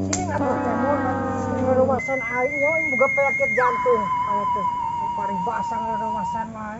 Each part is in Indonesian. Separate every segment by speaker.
Speaker 1: Sing atuh kemon ngarumasan aing yo boga penyakit jantung aya teh paling basang ngarumasan wae.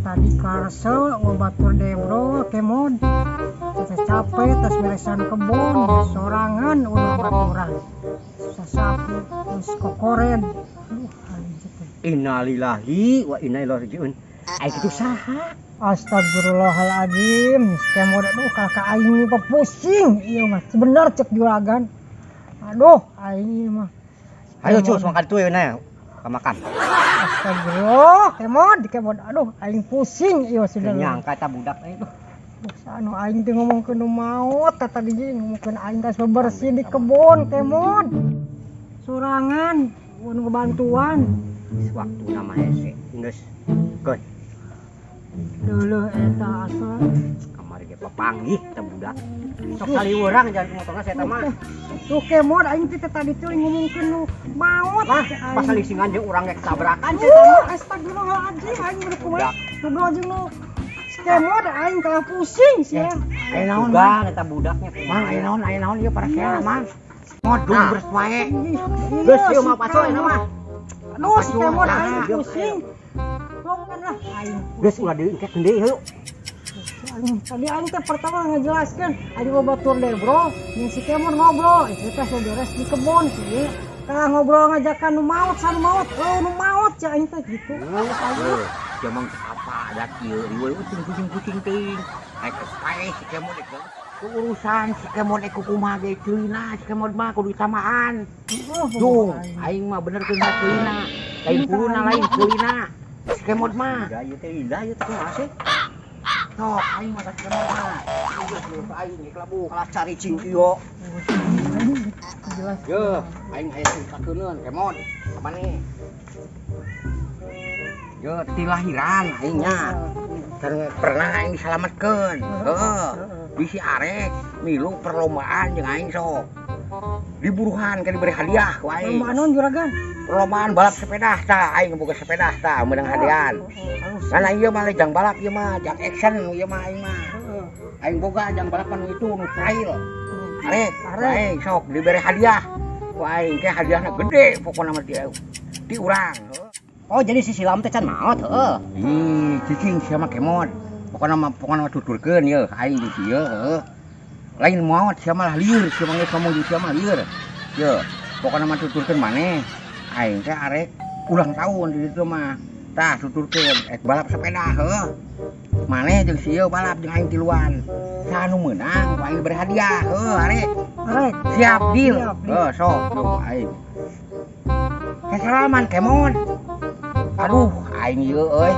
Speaker 1: Tadi karse ngobatur debro kemon kita capek tas beresan kebun sorangan ulah baturan sasapu terus kokoren
Speaker 2: innalillahi wa inna ilaihi rajiun. Ai kitu saha?
Speaker 1: Astagfirullahaladzim kemon aduh kakak aing mah pusing ieu mah sebenar cek juragan aduh aing mah
Speaker 2: Ayo cus makan tuh na makan.
Speaker 1: Astagfirullah, kemod, aduh, aing pusing, iya sudah.
Speaker 2: Nyangka ta budak itu.
Speaker 1: Anu aing teh ngomongkeun nu maot, tadi ngomongkeun aing tos bebersih di kebun, kemod. Sorangan, mun ngebantuan.
Speaker 2: Waktu nama hese, geus. Geus.
Speaker 1: Deuleul eta asal.
Speaker 2: Kamari ge papanggih ta budak. Sok kali urang jangan motorna saya mah.
Speaker 1: Tuh kemod aing teh tadi teh ngomongkeun nu maot.
Speaker 2: Lah, pas lisingan jeung urang ge tabrakan saya mah.
Speaker 1: Astagfirullahaladzim, aing bener kumaha. Ngobrol jeung nu kemod aing kalah pusing sia.
Speaker 2: Aya naon bang eta budaknya. Mang aya naon ieu para kela mah. Modung beres wae. Geus ieu mah paso eta mah.
Speaker 1: Aduh, si kemod aing pusing. Ngomongkeun lah aing.
Speaker 2: Geus ulah diengket deui yeuh.
Speaker 1: Tadi aing teh pertama ngejelaskeun adi batur deh bro, jeung si kemod ngobrol, itu teh beres di kebun sih. Tah ngobrol ngajakan nu maot, nu maot ya aing teh gitu.
Speaker 2: Jamang apa adat ieu, ieu kucing teuing. Ai kepae si kemod itu. Urusan si kemod ku kumaha ge teuina, si kemod mah kudu tamaan. Dung, aing mah bener keun teuina. Lain puluna lain teuina. Si kemod mah. Da ieu teh indah ieu teh kumaha sih? Sok, aing mah tak kemod mah. Aing ge kelabu kalah cari cing ieu.
Speaker 1: Jelas.
Speaker 2: Yo, aing aya sakeunun kemod. Apane? Yo, ti lahiran aing nya. Pernah aing disalametkeun. Heeh. Bisi arek milu perlombaan jeung aing sok. Diburuhan ka diberi hadiah ku aing.
Speaker 1: Perlombaan naon juragan?
Speaker 2: Perlombaan balap sepeda tah, aing boga sepeda tah meunang hadiah. Karena ieu mah lejang balap ieu mah, jak action ieu mah aing mah. Aing boga jang balapan itu nu trail. Arek, aing sok diberi hadiah. Ku aing teh hadiahna gede pokona mah ti urang. Oh, jadi si silam teh can maot heueuh. Ih, cicing sia mah kemod. Pokona mah tuturkeun yeuh aing di dieu heueuh. Lain maot sia mah lieur, sia mah ngomong di sia mah lieur. Yeuh, pokona mah tuturkeun maneh. Aing teh arek ulang tahun di ditu mah. Tah tuturkeun balap sepeda heueuh. Maneh jeung si ieu balap jeung aing tiluan. Sanu meunang ku aing beri hadiah heueuh arek.
Speaker 1: Arek,
Speaker 2: Siap deal. Heuh sok tuh aing. Kasalaman kemod. Aduh, aing ieu euy.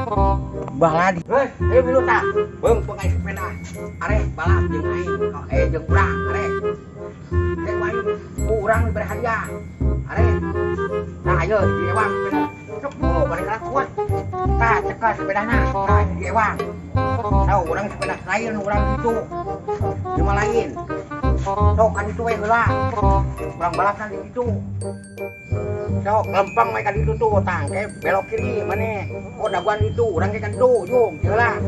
Speaker 2: Bahala di. Ayo milu tah. Beung pakai sepeda. Arek balap jeung aing. Jeung urang arek. Teh ku aing ku urang diberi hadiah. Arek. Nah, ayo diewang sepeda. Sok dulu balik ka kuat. Tah cekas sepedana. Tah diewang. Tau urang sepeda lain urang itu. Cuma lain. Sok kan itu we heula. Urang balapna di ditu. Sok lempang we ka ditu tuh tang ke belok kiri maneh. Oh daguan itu urang ke kan tuh jung heula.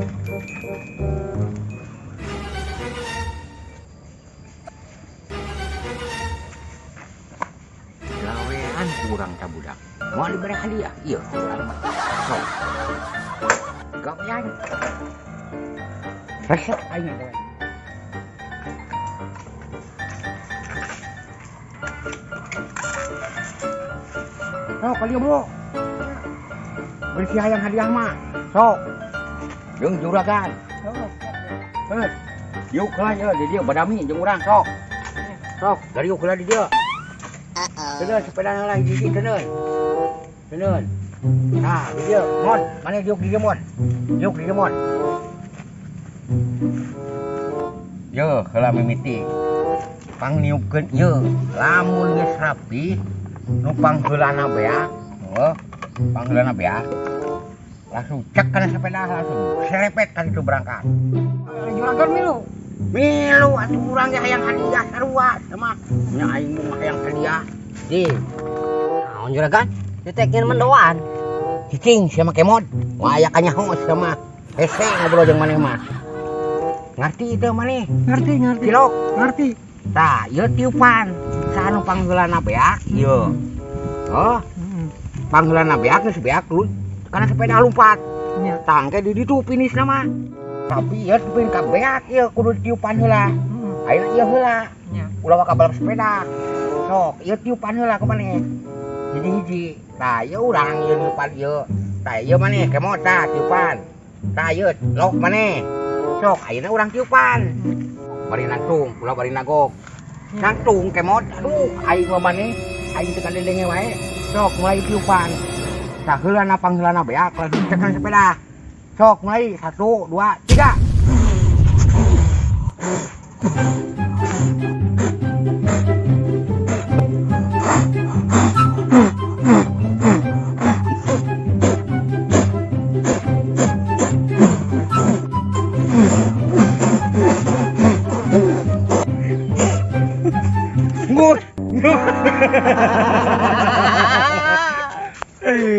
Speaker 2: Lawean kurang ka budak. Mau diberi hadiah? Iya, urang mah. Sok. Gawean. Resep aing teh. Sok kali bro. Beri si hayang hadiah mah. Sok. Jeung juragan. Heeh. Yuk lah ya di dia badami jeung urang sok. Sok, dari yuk lah di dia. Bener sepeda lagi di sini. Bener. Nah, di dia, mon. Mana yuk di dia mon? Yuk di dia mon. Yo, heula mimiti. pangniupkeun ieu lamun geus rapi nu pangheulana beak pangheulana beak langsung cek kana sepeda langsung serepet kan itu berangkat
Speaker 1: juragan
Speaker 2: milu atuh urang ge hayang hadiah sarua sama nya aing mah hayang hadiah di
Speaker 3: naon juragan ditekkeun mendoan
Speaker 2: cicing sama kemod wah aya kanyaho sama hese ngobrol jeung maneh mah ngarti teu maneh
Speaker 1: ngerti
Speaker 2: cilok
Speaker 1: ngerti
Speaker 2: tah ieu tiupan sanu pangheulana beak ieu pangheulana beak geus beak lu kana sepeda lumpat
Speaker 1: nya
Speaker 2: tangke di ditu finisna mah tapi ieu pin ka beak ieu kudu tiupan heula ayeuna ieu heula
Speaker 1: nya
Speaker 2: ulah ka balap sepeda sok ieu tiupan heula ka maneh hiji-hiji tah ieu urang ieu tiupan ieu tah ieu maneh kemot tah tiupan tah ieu lok maneh sok ayeuna urang tiupan bari nangtung ulah bari nagok nangtung kemot aduh aing mah maneh aing teu kadendenge wae sok mulai tiupan tah heulana pangheulana beak langsung cekan sepeda sok mulai 1 2 3 ngut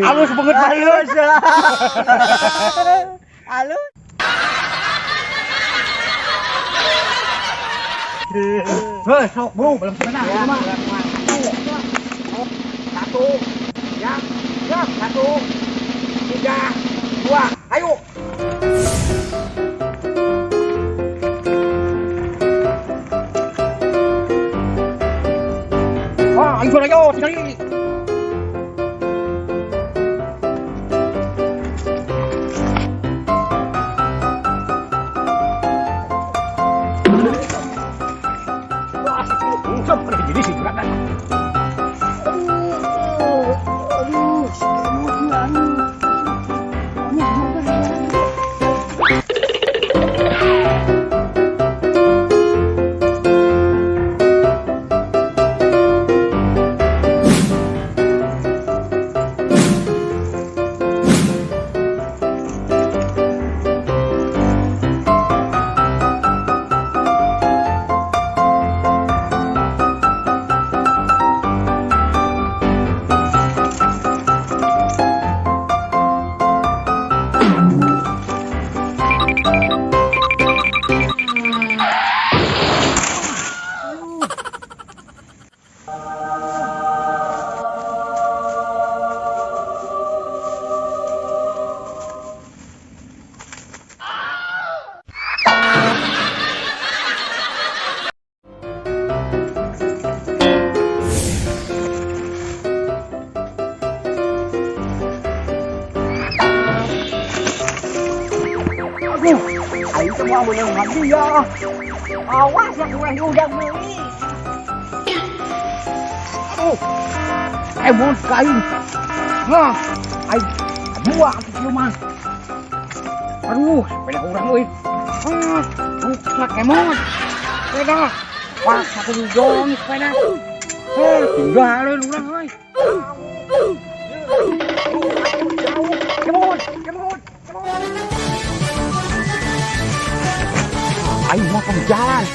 Speaker 2: halus banget halus
Speaker 3: halus
Speaker 2: heh sok bro belum sepeda ya mah satu ya 1 3 2 ayo wah ayo ayo sekali sampai jadi sih juragan. Ayo semua boleh mati ya. Awas ya kurang udah beli. Bos kain. Nah, ayo dua kecil mas. Aduh, sepeda kurang euy. Rusak emot. Sepeda. Pas satu jong sepeda. Tinggal urang euy. Kemot. Ayo mau ke jalan.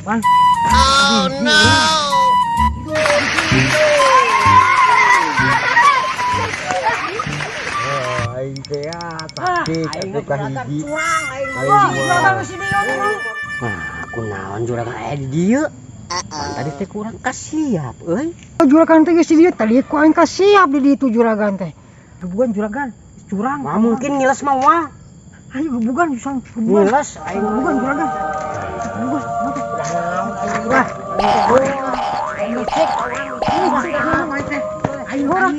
Speaker 2: Bang. Oh no. Aing teh taktik atuh ka hiji.
Speaker 1: Juragan sini ya.
Speaker 3: Nah, kunaon juragan aya di dieu? Tadi teh kurang kasiap, euy.
Speaker 1: Juragan teh geus di dieu tadi ku aing kasiap di ditu juragan teh. Gebugan juragan, curang.
Speaker 3: Mah mungkin ngiles mah wah.
Speaker 1: Ayo gebugan usang gebugan.
Speaker 3: Ngiles aing
Speaker 1: Gebugan juragan. Gebugan. Wah. Ayo orang.